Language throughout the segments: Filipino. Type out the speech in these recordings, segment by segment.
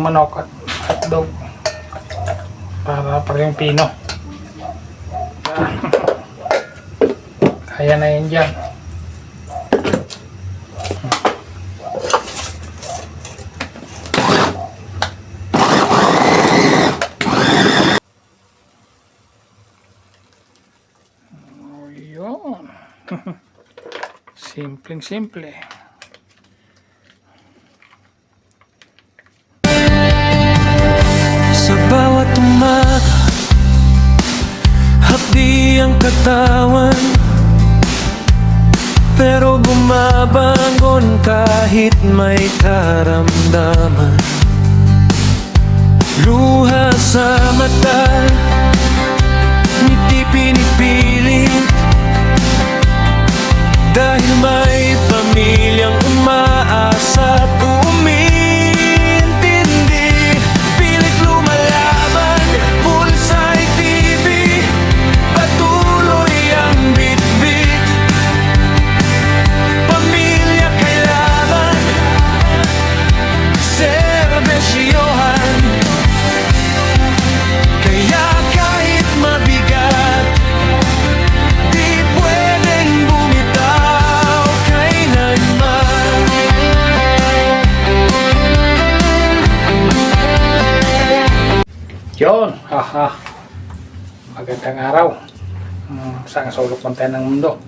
manok at hotdog para parehong pino. Kaya na yun dyan. Oh, yun. Simpleng simple. Sa bawat umaga, hapdi ang katawan, pero bumabangon kahit may karamdaman. Luha sa mata, ngiti pinipilit, dahil may pamilyang umaasa at umintindi. Pilit lumalaban, pulsa'y TV, patuloy ang bitbit. Pamilya kailangan, serbesyohan. Kaya kahit mabigat, di pwedeng bumitaw kailanman. Yun, haha. Magandang araw. Sa sulok ng tayo ng mundo.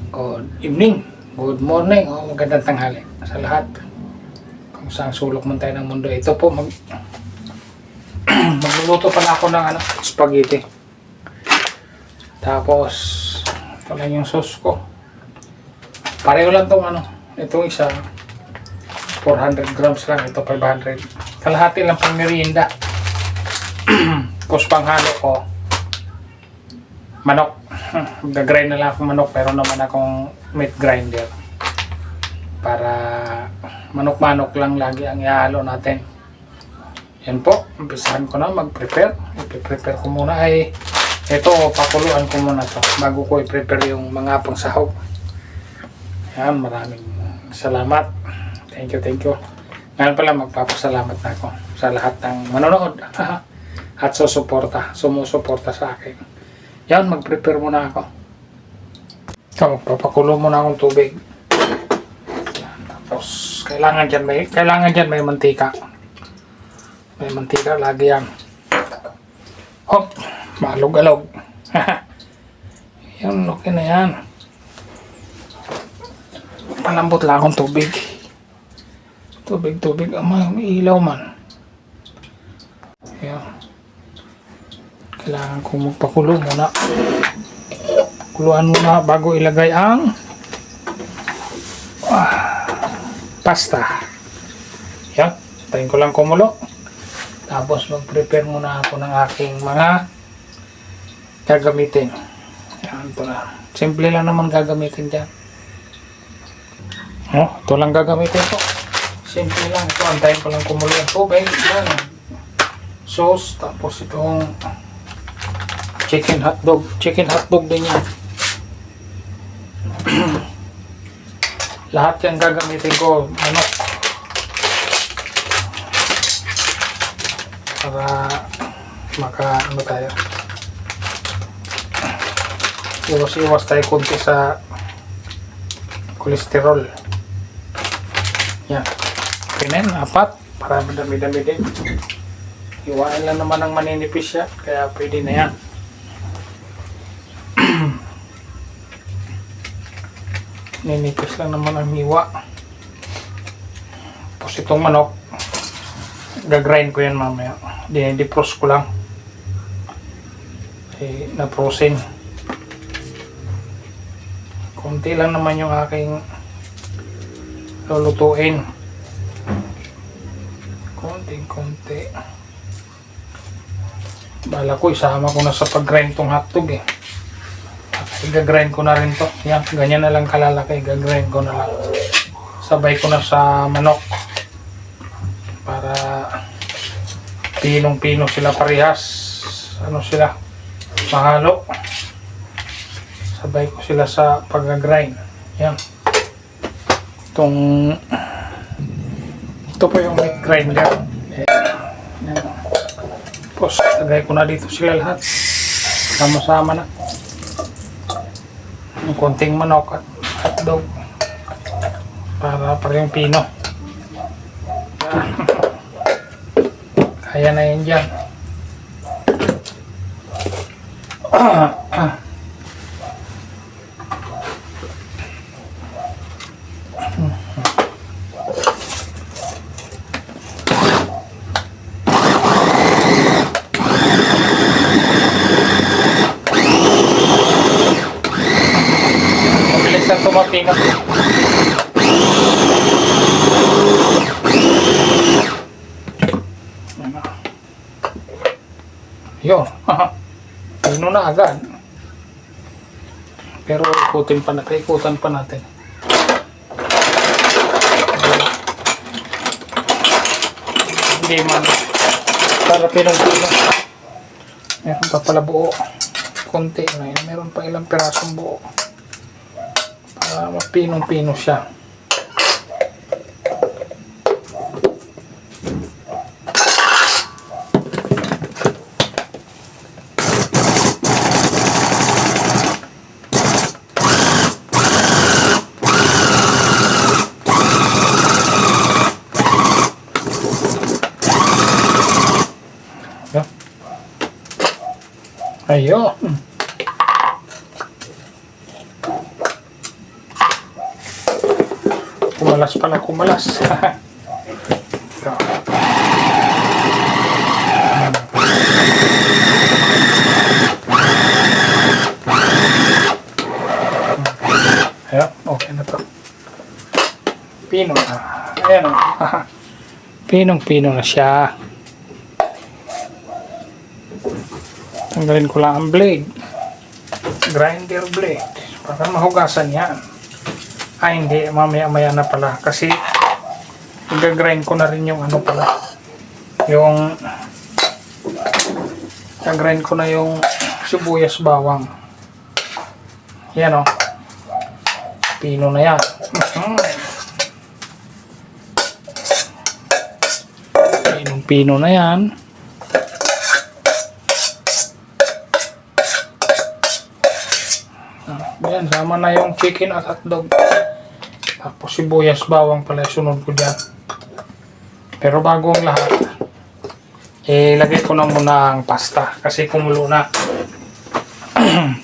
Good evening, good morning, o magandang tanghali sa lahat. Kung saan sulok ng tayo ng mundo. Ito po, magluluto pala ako ng spaghetti. Tapos, ito lang yung sauce ko. Pareho lang itong itong isa, 400 grams lang, ito 500. Kalahati lang pang merienda. Tapos panghalo ko, manok. Nag-grind na lang akong manok, pero naman akong meat grinder. Para manok-manok lang lagi ang ihalo natin. Yan po, umpisahan ko na mag-prepare. I-prepare ko muna ay ito, pakuluan ko muna to bago ko i-prepare yung mga pang sahog. Yan, maraming salamat. Thank you. Ngayon pala magpapasalamat na ako sa lahat ng manonood at sumusuporta sa akin. Yan, mag-prepare muna ako. So, papakulo muna akong tubig. Yan, tapos kailangan dyan may mantika. May mantika lagi yan. Hop, malog-alog. Yan, okay na yan. Malambot lang akong tubig. Tubig. May ilaw man. Yan. Kailangan kong magpakulo muna. Kuluan muna bago ilagay ang pasta. Yan. Tayin ko lang kumulo. Tapos mag-prepare muna ako ng aking mga gagamitin. Yan, ito na. Simple lang naman gagamitin dyan. Ito lang gagamitin ko. Simple lang. Ito, antayin ko lang kumulo ang tubig. Yan. Sauce. Tapos itong chicken hotdog. Chicken hotdog din yan. Lahat yan gagamitin ko. Para tayo. Iwas tayo kunti sa kolesterol. Yan. Pinin, 4 para madami-dami din. Iwain lang naman ang maninipis siya, kaya pwede na yan. Ninipis lang naman ang hiwa. Tapos itong manok, gagrind ko yan mamaya. Dinidipros ko lang. Na-frozen. Konti lang naman yung aking lulutuin. Konti. Bala ko, isama ko na sa pag-grind tong hotdog eh. Gagrind ko na rin to. Yan, ganyan na lang kalalaki. Gagrind ko na lang. Sabay ko na sa manok. Para pinong-pino sila parehas. Sila? Mahalo. Sabay ko sila sa pag-grind. Yan. Ito po yung meat grinder. Tapos, lagay ko na dito sila lahat. Sama-sama na. Yung konting manok at hotdog. Para yung pino. Kaya na yun dyan. Mabilis na tumapingat. Yun. Pino na agad. Pero ikutan pa natin. Hindi man. Para pinong-pino. Meron pa pala buo. Konti na yun. Meron pa ilang pirasong buo. Para mapinong-pino siya. Ayun. Kumalas pala, kumalas. Ayun, okay na to. Pino na. Ayan o. Pinong-pino na siya. Tanggalin ko lang ang blade. Grinder blade. Para mahugasan yan. Ay hindi, mamaya-maya na pala. Kasi i-grind ko na rin yung ano pala. Yung i-grind ko na yung sibuyas bawang. Yan o. Pino na yan. Pinong-pino na yan. Ayan, sama na yung chicken at hotdog. Tapos sibuyas bawang pala sunod ko dyan. Pero bago ang lahat, ilagay ko na muna ang pasta. Kasi kumulo na.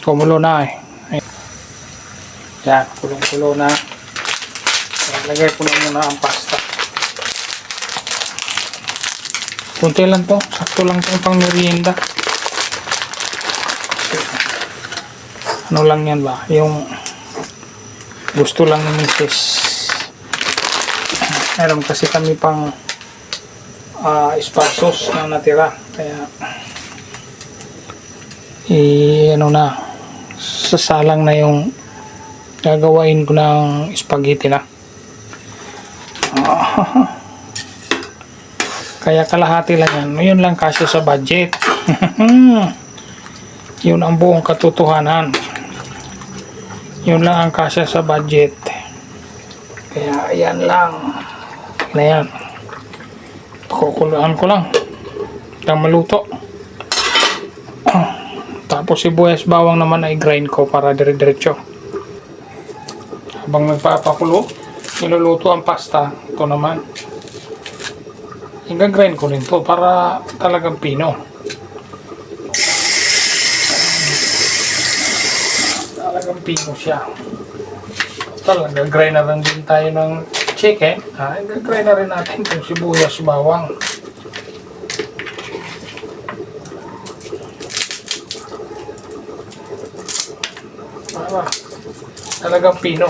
Kumulo na eh. Yan, kulong-kulo na. Ilagay ko na muna ang pasta. Kunti lang to. Sakto lang itong pang merienda. Ano lang yan ba? Yung gusto lang ng misis. Meron kasi kami pang espasos na natira. Kaya ano na, sasalang na yung gagawain ko ng spaghetti na. Kaya kalahati lang yan. Yun lang kasi sa budget. Yun ang buong katotohanan. Yun lang ang kasya sa budget. Kaya ayan lang. Na yan. Kukuluan ko lang. Hanggang maluto. Tapos sibuyas bawang naman ay grind ko para dire-diretso. Habang nagpapakulo, niluluto ang pasta. Ito naman. I-grind ko rin to para talagang pino. Talagang pino siya. Talaga, grind na rin din tayo ng chicken. I-grind na rin natin itong sibuyas bawang. Para talagang pino.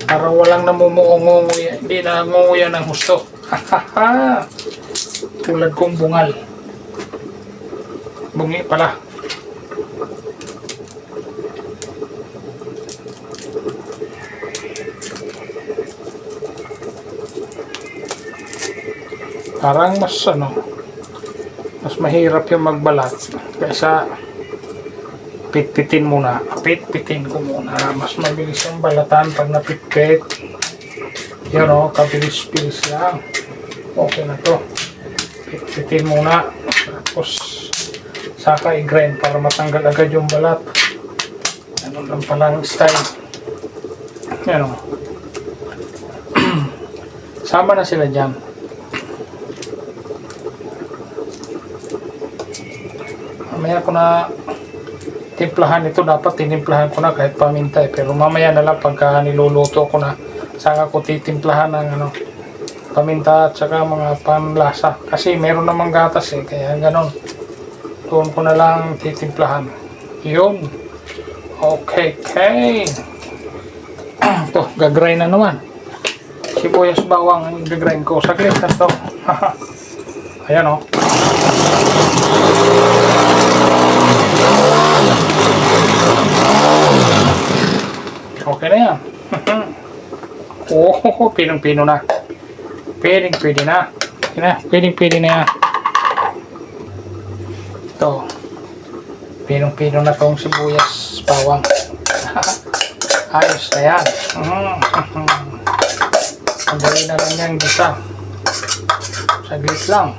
Para walang namumuungunguya. Hindi na ngunguya ng gusto. Tulad kong bungal. Bungi pala. Parang mas mahirap yung magbalat kaysa pitpitin muna. Pitpitin ko muna. Mas mabilis yung balatan pag napitpit. Yan o, kabilis-bilis lang. Okay na to. Pitpitin muna. Tapos, saka i-grind para matanggal agad yung balat. Ano lang palang style. Yan o. Sama na sila dyan. Mamaya ko na timplahan ito. Dapat tinimplahan ko na kahit paminta eh. Pero mamaya na lang pagka niluluto ko na. Saka ko titimplahan ng ano, paminta at saka mga panlasa. Kasi meron namang gatas eh. Kaya ganon. Doon ko na lang titimplahan. Yun. Okay. Ito, gagrind na naman. Sibuyas bawang ang gagrind ko. Saglit na ito. Ayan o. Okay na yan. Oh, pinong-pino na. Pwede na. Pwede na yan. Ito. Pinong-pino na tong sibuyas bawang. Ayos na yan. Madali na lang yan gisa. Saglit lang.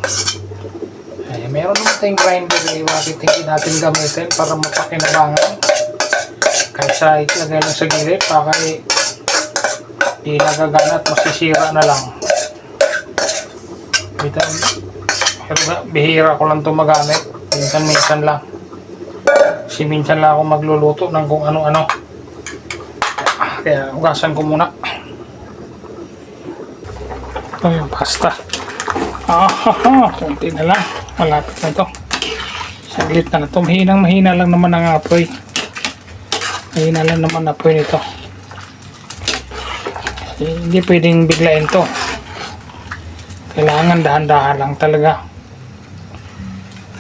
Ay, meron naman tayong grinder eh. Bakit hindi natin gamitin para mapakinabangan? Kaysa itlagay lang sa gilid, baka di nagagana at masisira na lang. Bihira ko lang ito magamit. Minsan lang. Kasi minsan lang ako magluluto ng kung ano-ano. Kaya ugasan ko muna. Ito yung pasta. Kunti na lang. Malapit na ito. Saglit na ito. Mahina lang naman ang apoy. Mahina lang naman ang apoy nito. Hindi pwedeng biglain to. Kailangan dahan-dahan lang talaga.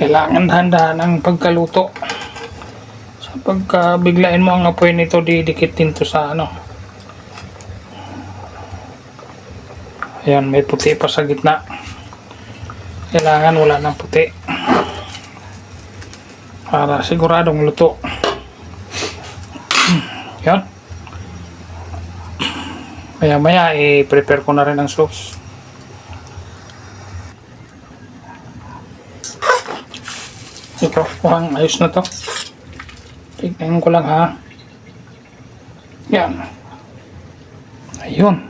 Kailangan dahan-dahan ang pagkaluto. So pagka biglain mo ang apoy nito, didikit din to sa ano. Ayan, may puti pa sa gitna. Kailangan wala ng puti. Para siguradong luto. Yan. Maya-maya, i-prepare ko na rin ang sauce. Ito, mukhang ayos na to. Tignan ko lang ha. Yan. Ayun.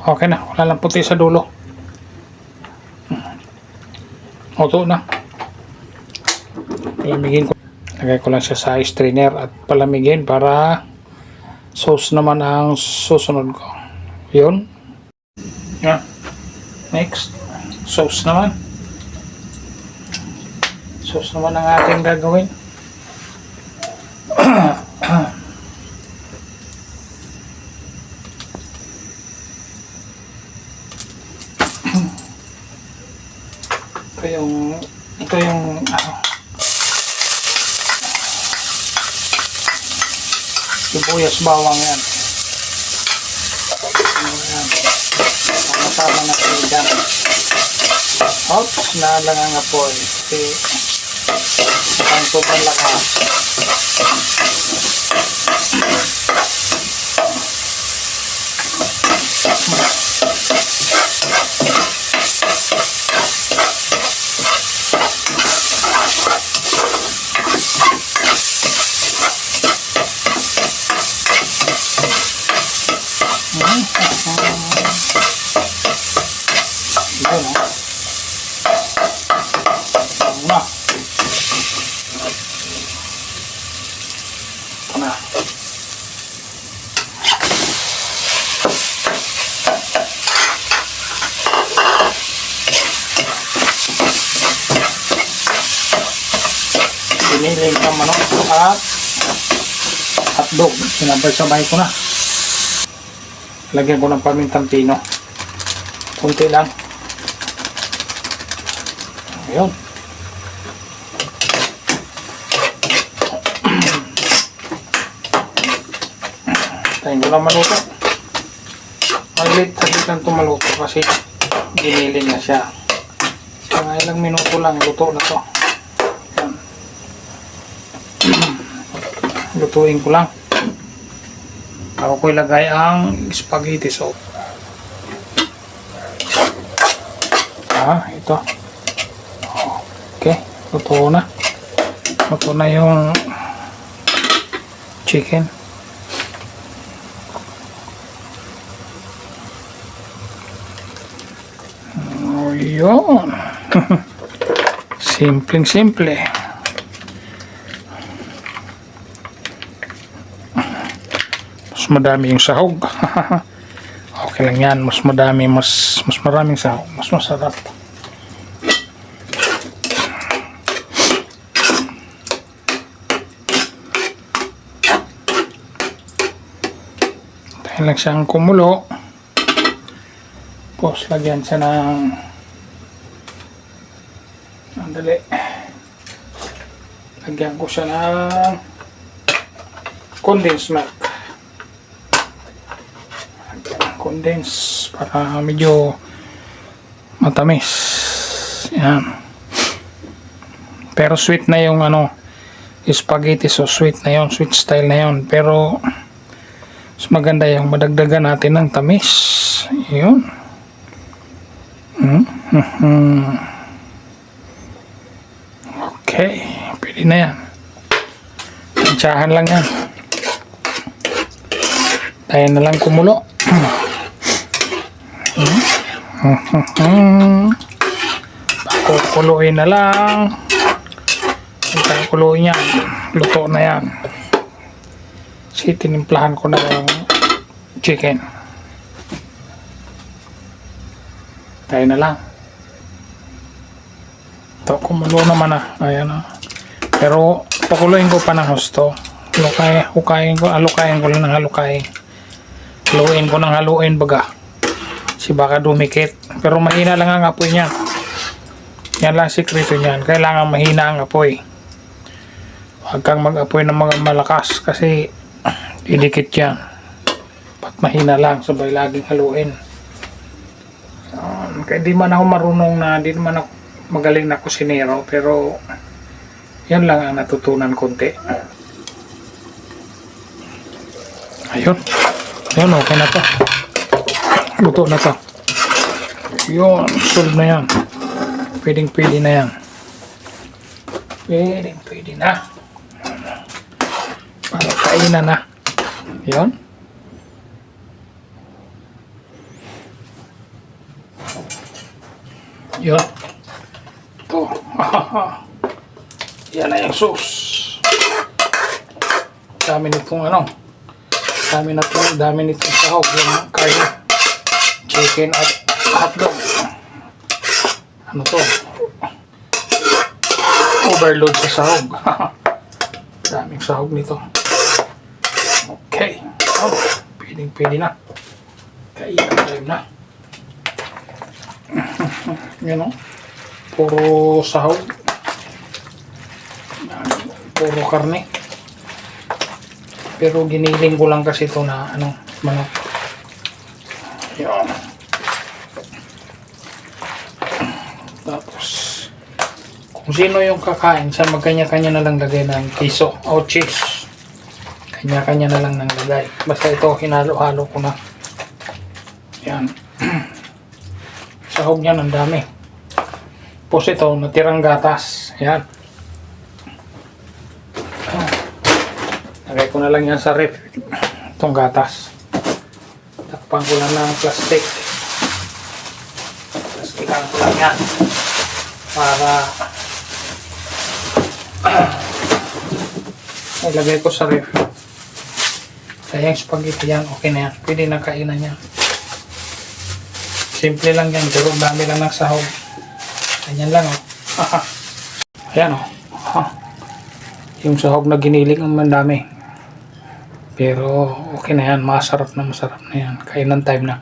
Okay na, wala lang puti sa dulo. Auto na. Palamigin ko. Lagay ko lang siya sa strainer at palamigin para sauce naman ang susunod ko. Yun. Yan. Next. Sauce naman. Sauce naman ang ating gagawin. Ito yung sibuyas bawang yan. Para na kayo dyan. Oops, nalang ang apoy. Kasi ang sobrang lakas. Biniling ka manok at hotdog. Sinabay-sabay ko na. Lagyan ko ng pamintang pino. Kunti lang. Ayun. Tayo ko lang maluto. Saglit lang ito maluto kasi giniling na siya. Mga ilang minuto lang, luto na to. Lutuin ko lang. Ako ko ilagay ang spaghetti sauce. Ito. Okay. Luto na. Luto na yung chicken. Oh, yun. Simpleng-simple. Mas madami yung sahog. Okay lang yan. Mas madami, mas maraming sahog. Mas masarap. Dahil lang siyang kumulo. Tapos lagyan siya ng andali. Lagyan ko siya ng condensed milk. Condensed para medyo matamis. Yan. Pero sweet na yung ano, spaghetti, so sweet na yon, sweet style na yon. Pero mas maganda yung madagdagan natin ng tamis. Yun. Okay, pwede na yan. Tansyahan lang yan. Tayo na lang kumulo. Pakukuluin na lang. Pakukuluin yan. Luto na yan. Kasi tinimplahan ko na yung chicken. Tayo na lang. Ito, kumulo naman na. Ayan na. Pero, pakuluin ko pa ng husto. Alukayin ko lang ng halukayin. Haluin ko ng haluin baga. Kasi baka dumikit. Pero mahina lang ang apoy niya. Yan lang sikreto niyan. Kailangan mahina ang apoy. Huwag kang mag-apoy ng mga malakas kasi didikit yan. Pat mahina lang. Sabay laging haluin. Kaya di man ako marunong na, di man ako magaling na kusinero, pero yan lang ang natutunan konti. Ayun, okay na to. Luto na to. Yun, solve na yan. Pwede na yan. Pwede na. Para kainan na. Yun. Yun. Ito. Yan na yung sauce. Dami nitong ano. Dami nitong sahog. Yung karne. Chicken at hotdog. Ano to? Overload sa sahog. Daming sahog nito. Okay. Oh, pwede na. Kainan time na. Yan o. Puro sahog. Puro karne. Pero giniling ko lang kasi ito na manok. Yan. Tapos kung sino yung kakain sa magkanya-kanya na lang lagay ng piso o cheese. Kanya-kanya na lang nang lagay. Basta ito hinalo-halo ko na. Yan. Sahog niyan ang dami. Tapos ito, natirang gatas. Ayan. Lagay ko na lang yan sa ref. Itong gatas. Takpan ko lang ng plastic. Plastikan ko lang yan. Para ilagay ko sa ref. Kaya yung spaghetti yan, okay na yan. Pwede na kainan yan. Simple lang yan, pero dami lang ng sahog. Ganyan lang, oh. Ayan, oh. Yung sahog na giniling ang mandami. Pero okay na yan, masarap na yan. Kainan time na.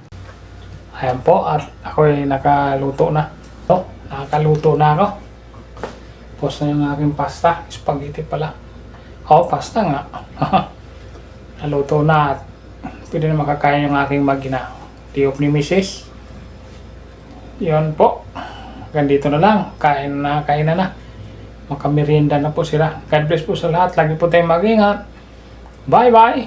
Ayan po, at ako ay nakaluto na. So, nakakaluto na ako. Tapos na yung aking pasta. Spaghetti pala. Pasta nga. Naluto na at pwede na makakain yung aking magina. Tiyop ni Mrs. Yun po. Ganito na lang. Kain na. Makamerienda na po sila. God bless po sa lahat. Lagi po tayong mag-ingat. Bye-bye.